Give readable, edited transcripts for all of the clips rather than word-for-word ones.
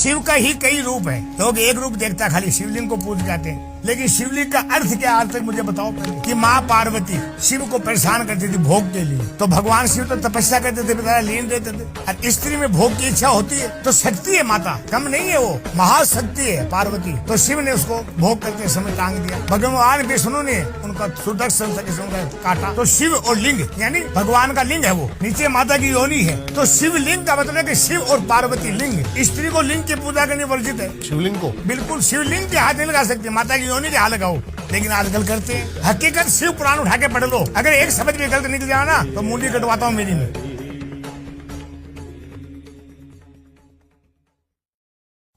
शिव का ही कई रूप है। लोग एक रूप देखता खाली शिवलिंग को पूज जाते हैं, लेकिन शिवलिंग का अर्थ क्या आज तक मुझे बताओ पहले। कि माँ पार्वती शिव को परेशान करती थी भोग के लिए, तो भगवान शिव तो तपस्या करते थे, बेचारा लीन रहते थे। और स्त्री में भोग की इच्छा होती है तो शक्ति है, माता कम नहीं है, वो महाशक्ति है पार्वती। तो शिव ने उसको भोग करते समय टांग दिया। भगवान विष्णु ने उनका सुदर्शन से काटा। तो शिव और लिंग यानी भगवान का लिंग है, वो नीचे माता की योनि है। तो शिवलिंग का मतलब है कि शिव और पार्वती लिंग। स्त्री को लिंग की पूजा करनी वर्जित है। शिवलिंग को बिल्कुल शिवलिंग के हाथ नहीं लगा सकते, माता की योनि के हाथ लगाओ, लेकिन आजकल करते हैं। हकीकत शिव पुराण उठा के पढ़ लो, अगर एक शब्द भी गलत निकल जाए ना तो मुंडी कटवाता हूँ मेरी में।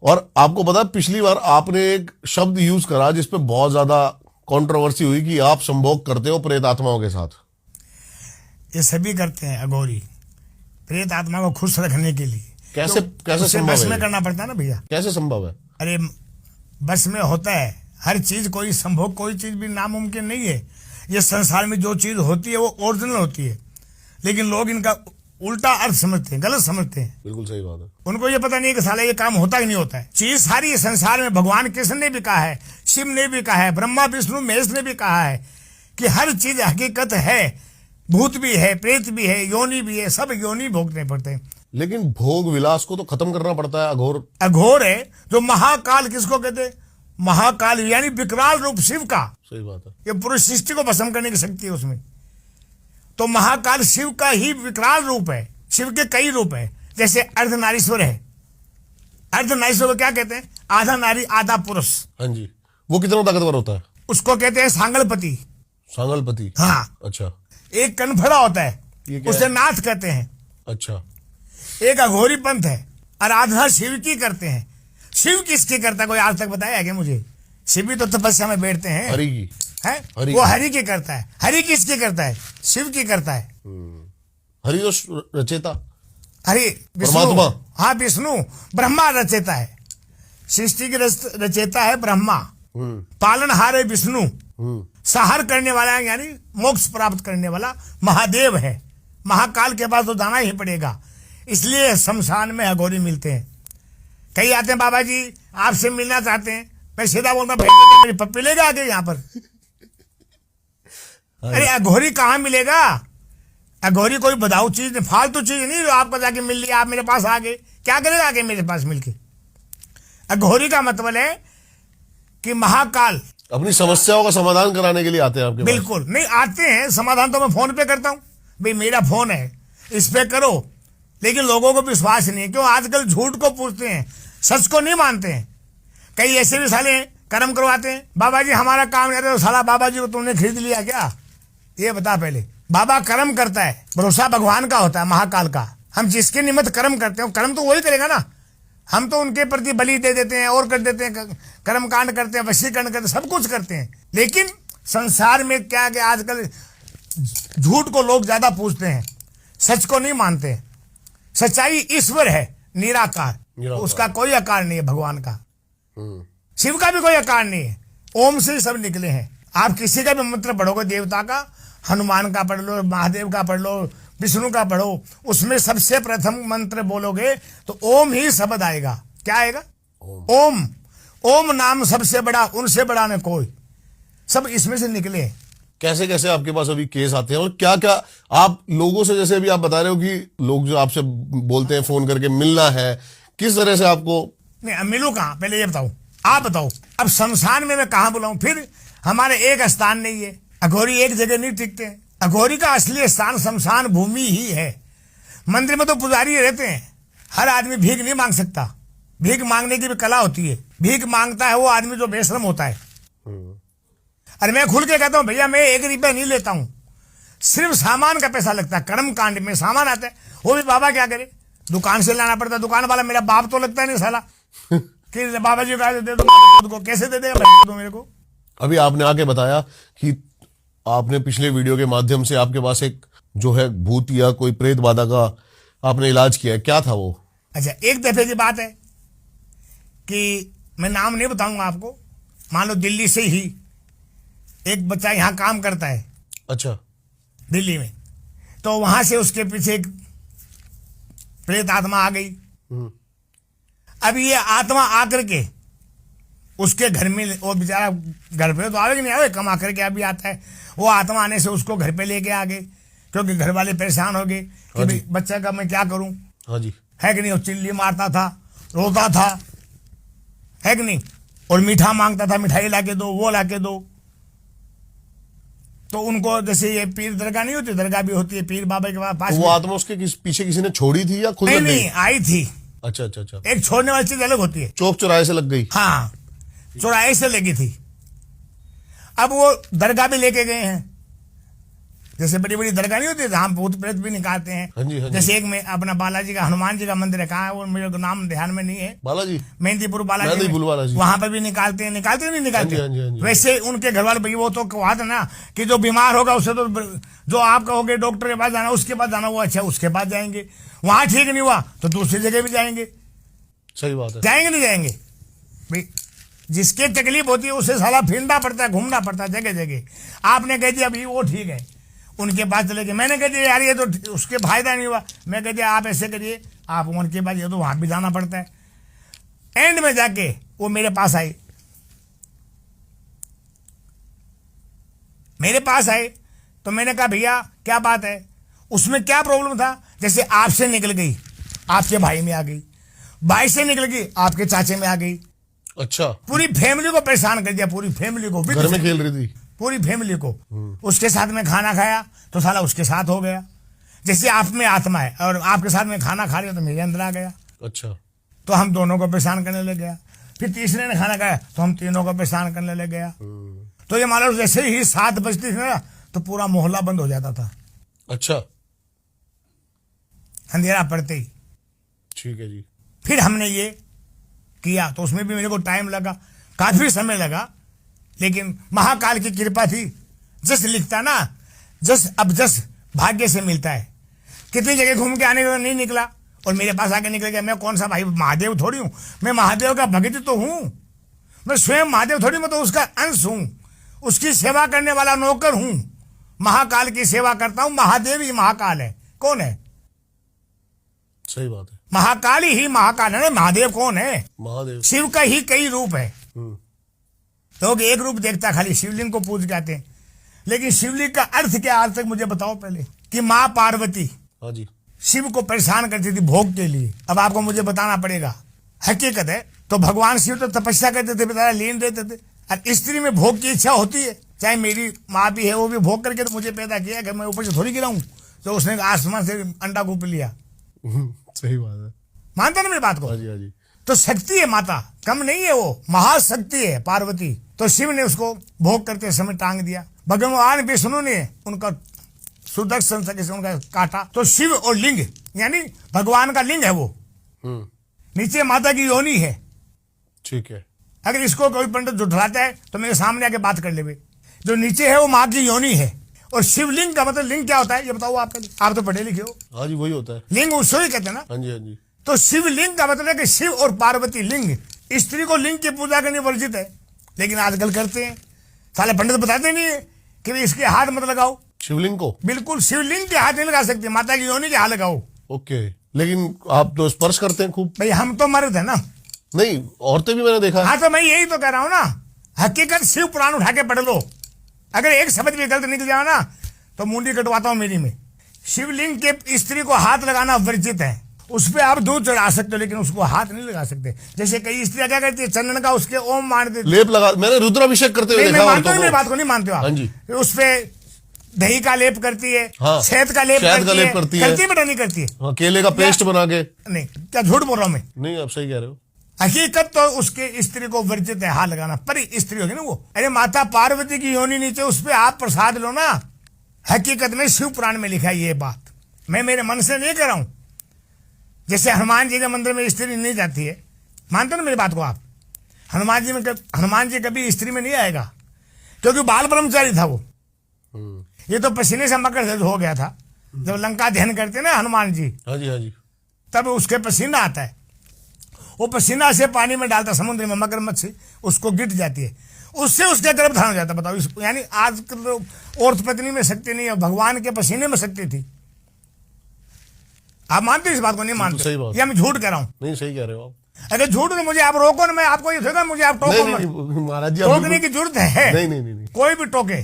और आपको पता है पिछली बार आपने एक शब्द यूज करा जिसपे बहुत ज्यादा कंट्रोवर्सी हुई कि आप संभोग करते हो प्रेत आत्माओं के साथ। ये सभी करते हैं अघोरी, प्रेत आत्मा को खुश रखने के लिए। कैसे तो संभव बस है? में करना पड़ता है ना भैया। कैसे संभव है? अरे बस में होता है हर चीज, कोई संभोग कोई चीज भी नामुमकिन नहीं है। ये संसार में जो चीज होती है वो ओरिजिनल होती है, लेकिन लोग इनका उल्टा अर्थ समझते हैं, गलत समझते हैं। बिल्कुल सही बात है। उनको ये पता नहीं है कि साला ये काम होता ही नहीं होता है। चीज सारी संसार में भगवान कृष्ण ने भी कहा है, शिव ने भी कहा है, ब्रह्मा विष्णु महेश ने भी कहा है कि हर चीज हकीकत है। भूत भी है, प्रेत भी है, योनि भी है, सब योनि भोगने पड़ते हैं। लेकिन भोग विलास को तो खत्म करना पड़ता है। अघोर अघोर है जो महाकाल किसको कहते हैं? महाकाल यानी विकराल रूप शिव का। सही बात है। ये पूरी सृष्टि को भस्म करने की शक्ति है उसमें। तो महाकाल शिव का ही विकराल रूप है। शिव के कई रूप है, जैसे अर्धनारीश्वर है। अर्धनारीश्वर को क्या कहते हैं? आधा नारी आधा पुरुष। हाँ जी, वो कितना ताकतवर होता है? उसको कहते हैं सांगलपति। सांगलपति। हाँ। अच्छा। एक कनफड़ा होता है, ये क्या उसे है? नाथ कहते हैं। अच्छा। एक अघोरी पंथ है, आराधना शिव की करते हैं। शिव किसकी करता है कोई आज तक बताया है क्या मुझे? शिव भी तो तपस्या में बैठते हैं। हरि की है हरि वो की। हरि की करता है। हरि किसकी करता है? शिव की करता है। हरि तो रचेता हरि विष्णु। परमात्मा। हाँ विष्णु। ब्रह्मा रचेता है, सृष्टि की रचेता है ब्रह्मा। पालनहार है विष्णु। सहार करने वाला यानी मोक्ष प्राप्त करने वाला महादेव है। महाकाल के पास तो जाना ही पड़ेगा, इसलिए शमशान में अघोरी मिलते हैं। कई आते हैं, बाबा जी आपसे मिलना चाहते हैं। मैं सीधा बोलता हूँ मेरी पप्पी लेगा आगे यहाँ पर। अरे अघोरी कहाँ मिलेगा? अघोरी कोई बधाऊ चीज नहीं, फालतू चीज नहीं जो आपको जाके मिल लिया, आप मेरे पास आ गए। क्या करेगा आगे मेरे पास मिलके? अघोरी का मतलब है कि महाकाल अपनी समस्याओं का समाधान कराने के लिए आते हैं आपके पास। बिल्कुल नहीं आते हैं, समाधान तो मैं फोन पे करता हूँ। भाई मेरा फोन है, इस पे करो, लेकिन लोगों को विश्वास नहीं है। क्यों? आजकल झूठ को पूछते हैं, सच को नहीं मानते हैं। कई ऐसे भी साले कर्म करवाते हैं, बाबा जी हमारा काम नहीं तो साला बाबा जी को तुमने खरीद लिया क्या? ये बता पहले। बाबा कर्म करता है, भरोसा भगवान का होता है, महाकाल का। हम जिसके निमित्त कर्म करते हैं कर्म तो वही करेगा ना। हम तो उनके प्रति बलि दे देते हैं और कर देते हैं, कर्म कांड करते हैं, वशीकरण करते हैं, सब कुछ करते हैं। लेकिन संसार में क्या कि आजकल झूठ को लोग ज्यादा पूछते हैं, सच को नहीं मानते। सच्चाई ईश्वर है, निराकार। उसका कोई आकार नहीं है भगवान का। शिव का भी कोई आकार नहीं है, ओम से सब निकले हैं। आप किसी का भी मंत्र पढ़ोगे देवता का, हनुमान का पढ़ लो, महादेव का पढ़ लो, विष्णु का पढ़ो, उसमें सबसे प्रथम मंत्र बोलोगे तो ओम ही शब्द आएगा। क्या आएगा? ओम। ओम नाम सबसे बड़ा, उनसे बड़ा न कोई। सब इसमें से निकले। कैसे कैसे आपके पास अभी केस आते हैं और क्या क्या आप लोगों से, जैसे अभी आप बता रहे हो कि लोग जो आपसे बोलते हैं फोन करके मिलना है, किस तरह से आपको? नहीं मिलू कहाँ, पहले ये बताओ, आप बताओ। अब शमशान में मैं कहाँ बुलाऊं? फिर हमारे एक स्थान नहीं है, अघोरी एक जगह नहीं टिकते हैं। अघोरी का असली स्थान शमशान भूमि ही है। मंदिर में तो पुजारी रहते हैं, हर आदमी भीख नहीं मांग सकता। भीख मांगने की भी कला होती है। भीख मांगता है वो आदमी जो बेशरम होता है। अरे मैं खुल के कहता हूँ भैया मैं 1 रुपया नहीं लेता हूँ, सिर्फ सामान का पैसा लगता है। कर्म कांड में सामान आता है, वो भी बाबा क्या करे, दुकान से लाना पड़ता है। दुकान वाला मेरा बाप तो लगता है नहीं साला कि बाबा जी दे दो, कैसे दे देगा भाई मेरे को? अभी आपने आके बताया कि आपने पिछले वीडियो के माध्यम से आपके पास एक जो है भूत या कोई प्रेत बाधा का आपने इलाज किया है, क्या था वो? अच्छा, एक दफे की बात है कि मैं नाम नहीं बताऊंगा आपको। मान लो दिल्ली से ही एक बच्चा यहाँ काम करता है। अच्छा। दिल्ली में, तो वहां से उसके पीछे एक प्रेत आत्मा आ गई। अब ये आत्मा आकर के उसके घर में, वो बेचारा घर पे तो आवे कि नहीं आवे, कमा करके अभी आता है, वो आत्मा आने से उसको घर पे लेके आ गए, क्योंकि घर वाले परेशान हो गए कि हाँ जी। भाई बच्चा का मैं क्या करूं, हाँ जी। है कि नहीं। वो चिल्ली मारता था, रोता था, है कि नहीं, और मीठा मांगता था, मिठाई लाके दो, वो लाके दो। तो उनको जैसे ये पीर दरगाह नहीं होती, दरगाह भी होती है पीर बाबा के पास तो वो में। आत्मा उसके पीछे किसी ने छोड़ी थी या खुद नहीं लग गई? नहीं, आई थी। अच्छा अच्छा अच्छा। एक छोड़ने वाली चीज अलग होती है। चौक चौराहे से लग गई। हाँ, चौराहे से लगी थी। अब वो दरगाह भी लेके गए हैं, जैसे बड़ी बड़ी दरगाह नहीं होती जहां भूत प्रेत भी निकालते हैं। हाँ जी, हाँ जी। जैसे एक में अपना बालाजी का, हनुमान जी का मंदिर है, कहाँ है वो मेरे को नाम ध्यान में नहीं है, बालाजी। मेहंदीपुर बालाजी मेहंदीपुर बालाजी। वहां पर भी निकालते हैं, निकालते नहीं निकालते। हाँ जी, हाँ जी, हाँ जी। वैसे उनके घर वाले भाई वो तो कहा था ना कि जो बीमार होगा उसे तो, जो आप कहोगे डॉक्टर के पास जाना, उसके पास जाना, वो अच्छा उसके पास जाएंगे। वहां ठीक नहीं हुआ तो दूसरी जगह भी जाएंगे। सही बात है। जाएंगे नहीं जाएंगे भाई, जिसकी तकलीफ होती है उसे साला फिरना पड़ता है, घूमना पड़ता है जगह जगह। आपने कह दिया अभी वो ठीक है, उनके पास चले गए। मैंने कह दिया यार ये तो उसके फायदा नहीं हुआ। मैं कह दिया आप ऐसे करिए, आप उनके पास, ये तो वहां भी जाना पड़ता है। एंड में जाके वो मेरे पास आए, तो मैंने कहा भैया क्या बात है, उसमें क्या प्रॉब्लम था। जैसे आपसे निकल गई, आपके भाई में आ गई, भाई से निकल गई, आपके चाचे में आ गई। अच्छा। पूरी फैमिली को परेशान कर दिया, पूरी फैमिली को, घर में खेल रही थी। पूरी फैमिली को। उसके साथ में खाना खाया तो साला उसके साथ हो गया। जैसे आप में आत्मा है और आपके साथ में खाना खा लिया तो मेरे अंदर आ गया, अच्छा। तो हम दोनों को परेशान करने लग गया। फिर तीसरे ने खाना खाया तो हम तीनों को परेशान करने लग गया। तो ये मान लो जैसे ही 7 बजती थी ना तो पूरा मोहल्ला बंद हो जाता था, अच्छा। अंधेरा पड़ते ही। ठीक है जी। फिर हमने ये किया तो उसमें भी मेरे को टाइम लगा, काफी समय लगा, लेकिन महाकाल की कृपा थी। जस लिखता ना, जस भाग्य से मिलता है। कितनी जगह घूम के आने के बाद नहीं निकला और मेरे पास आके निकल गया। मैं कौन सा भाई महादेव थोड़ी हूं, मैं महादेव का भक्त तो हूं, मैं स्वयं महादेव थोड़ी, मैं तो उसका अंश हूं, उसकी सेवा करने वाला नौकर हूं। महाकाल की सेवा करता हूं, महादेव ही महाकाल है। कौन है? सही बात है। महाकाल ही महाकाल है ना। महादेव कौन है? महादेव। शिव का ही कई रूप है। हम्म। लोग एक रूप देखता, खाली शिवलिंग को पूज के आते हैं, लेकिन शिवलिंग का अर्थ क्या, आज तक मुझे बताओ पहले। कि माँ पार्वती हाँ जी। शिव को परेशान करती थी भोग के लिए। अब आपको मुझे बताना पड़ेगा, हकीकत है। तो भगवान शिव तो तपस्या करते थे, बेचारा लीन रहते थे। और स्त्री में भोग की इच्छा होती है, चाहे मेरी माँ भी है, वो भी भोग करके तो मुझे पैदा किया कि मैं ऊपर से थोड़ी गिराऊं। तो उसने आसमान से अंडा को पी लिया। सही बात है। मानते ना मेरी बात को? हाँ जी, हाँ जी। तो शक्ति है माता, कम नहीं है वो, महाशक्ति है पार्वती। तो शिव ने उसको भोग करते समय टांग दिया। भगवान विष्णु ने उनका सुदर्शन से उनका काटा। तो शिव और लिंग यानी भगवान का लिंग है वो, नीचे माता की योनि है। ठीक है। अगर इसको कोई पंडित जुठलाता है तो मेरे सामने आके बात कर ले। जो नीचे है वो माँ की योनि है। और शिवलिंग का मतलब, लिंग क्या होता है ये बताओ आप तो पढ़े लिखे हो। हाँ जी, वही होता है। लिंग उसको ही कहते हैं ना। हाँ जी, हाँ जी। तो शिवलिंग का मतलब है कि शिव और पार्वती लिंग। स्त्री को लिंग की पूजा करनी वर्जित है, लेकिन आजकल करते हैं। साले पंडित बताते नहीं है कि भाई इसके हाथ मत लगाओ। शिवलिंग को बिल्कुल शिवलिंग के हाथ नहीं लगा सकते, माता की योनि के हाथ लगाओ। ओके। लेकिन आप तो स्पर्श करते हैं खूब। भाई हम तो मर्द है ना। नहीं, औरतें भी मैंने देखा है। हाँ तो मैं यही तो कह रहा हूँ ना, हकीकत शिव पुराण उठा के पढ़ लो। अगर एक शब्द भी गलत निकल जाओ ना तो मुंडी कटवाता हूँ मेरी में। शिवलिंग के स्त्री को हाथ लगाना वर्जित है। उस पर आप दूध चढ़ा सकते हो, लेकिन उसको हाथ नहीं लगा सकते। जैसे कई स्त्रियां क्या करती है, चंदन का उसके ओम मार देती। लेप लगा, मैंने रुद्राभिषेक करते हुए देखा मानते हो औरतों मेरी को। बात को? नहीं मानते हो आप? हाँ जी। उस पे दही का लेप करती है, हाँ। शहद का लेप शहद का लेप करती है। करती बेटा नहीं करती है। हाँ, केले का पेस्ट बना के। नहीं, क्या झूठ बोल रहा हूं मैं? नहीं, आप सही कह रहे हो। हकीकत तो उसके स्त्री को वर्जित है हाथ लगाना, पर स्त्री होगी ना वो। अरे माता पार्वती की योनि नीचे, उस पर आप प्रसाद लो ना। हकीकत में शिव पुराण में लिखा है ये बात, मैं मेरे मन से नहीं कर रहा हूं। जैसे हनुमान जी के मंदिर में स्त्री नहीं जाती है, मानते ना मेरी बात को आप? हनुमान जी कभी स्त्री में नहीं आएगा, क्योंकि बाल ब्रह्मचारी था वो। ये तो पसीने से मकर हो गया था जब लंका दहन करते ना हनुमान जी। हाँ जी, हाँ जी। तब उसके पसीना आता है, वो पसीना से पानी में डालता समुद्र में, मगरमच्छ से उसको गिर जाती है, उससे उसका गर्भ धारण हो जाता। बताओ, यानी आज तो औरत पत्नी में शक्ति नहीं है, भगवान के पसीने में शक्ति थी। आप मानते इस बात को? नहीं मानते? सही बात। या मैं झूठ कह रहा हूं? नहीं, सही कह रहे हो आप। अगर झूठ में मुझे आप रोको ना, मैं आपको ये थोड़ा मुझे आप टोको नहीं मत। नहीं महाराज जी, आप टोकने बिल्कुल- की जरूरत है? नहीं नहीं नहीं नहीं। कोई भी टोके,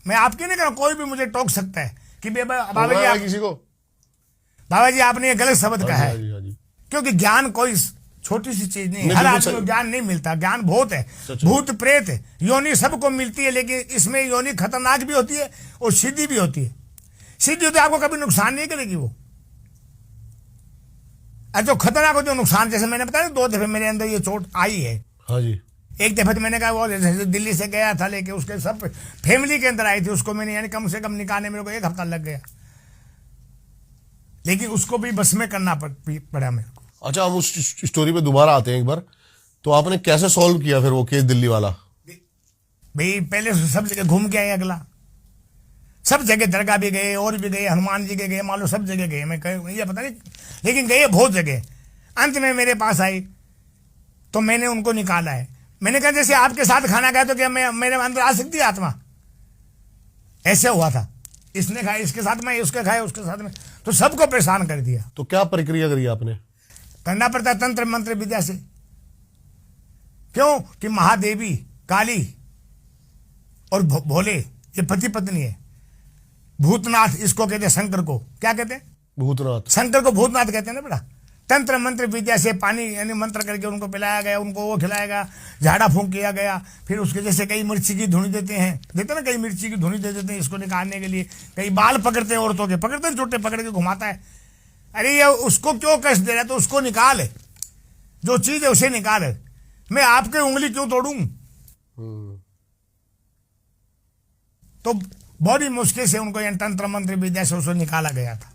मैं आपकी नहीं कर रहा हूं, कोई भी मुझे टोक सकता है कि बाबा जी होगा आप, किसी को? बाबा जी आपने ये गलत शब्द कहा हाँ है। जी, हाँ जी। क्योंकि ज्ञान कोई छोटी सी चीज नहीं है, नहीं, हर बिल्कुल आदमी को सही। ज्ञान नहीं मिलता, ज्ञान बहुत है। सच है। भूत प्रेत योनि सबको मिलती है, लेकिन इसमें योनि खतरनाक भी होती है और सीधी भी होती है। सीधी होती है आपको कभी नुकसान नहीं करेगी वो, और जो खतरनाक होती है नुकसान, जैसे मैंने बताया 2 दफे मेरे अंदर ये चोट आई है। हाँ जी। एक दफे तो मैंने कहा वो जैसे दिल्ली से गया था लेके, उसके सब फैमिली के अंदर आई थी, उसको मैंने यानी कम से कम निकालने मेरे को 1 हफ्ता लग गया, लेकिन उसको भी बस में करना पड़ा मेरे को। अच्छा, हम उस स्टोरी पे दोबारा आते हैं एक बार। तो आपने कैसे सॉल्व किया फिर वो केस दिल्ली वाला? भाई पहले सब जगह घूम के आए, अगला सब जगह दरगाह भी गए और भी गए, हनुमान जी के गए, मान लो सब जगह गए, मैं ये पता नहीं, लेकिन गए बहुत जगह। अंत में मेरे पास आई तो मैंने उनको निकाला है। मैंने कहा जैसे आपके साथ खाना खाया तो क्या मैं मेरे अंदर आ सकती है आत्मा? ऐसे हुआ था, इसने खाया इसके साथ में, उसके खाया उसके साथ में, तो सबको परेशान कर दिया। तो क्या प्रक्रिया करी आपने? करना पड़ता है तंत्र मंत्र विद्या से। क्यों कि महादेवी काली और भोले ये पति पत्नी है। भूतनाथ इसको कहते हैं, शंकर को क्या कहते हैं? भूतनाथ। शंकर को भूतनाथ कहते हैं ना बेटा। तंत्र मंत्र विद्या से पानी यानी मंत्र करके उनको पिलाया गया, उनको वो खिलाया गया, झाड़ा फूंक किया गया। फिर उसके जैसे कई मिर्ची की धुनी देते हैं, देते ना, कई मिर्ची की धुनी दे देते हैं इसको निकालने के लिए। कई बाल पकड़ते हैं औरतों के, पकड़ते हैं छोटे, पकड़ के घुमाता है। अरे ये उसको क्यों कष्ट दे रहा है, तो उसको निकाल, जो चीज है उसे निकाल। मैं आपकी उंगली क्यों तोड़ूं? तो बड़ी मुश्किल से उनको तंत्र मंत्र विद्या से उसको निकाला गया था।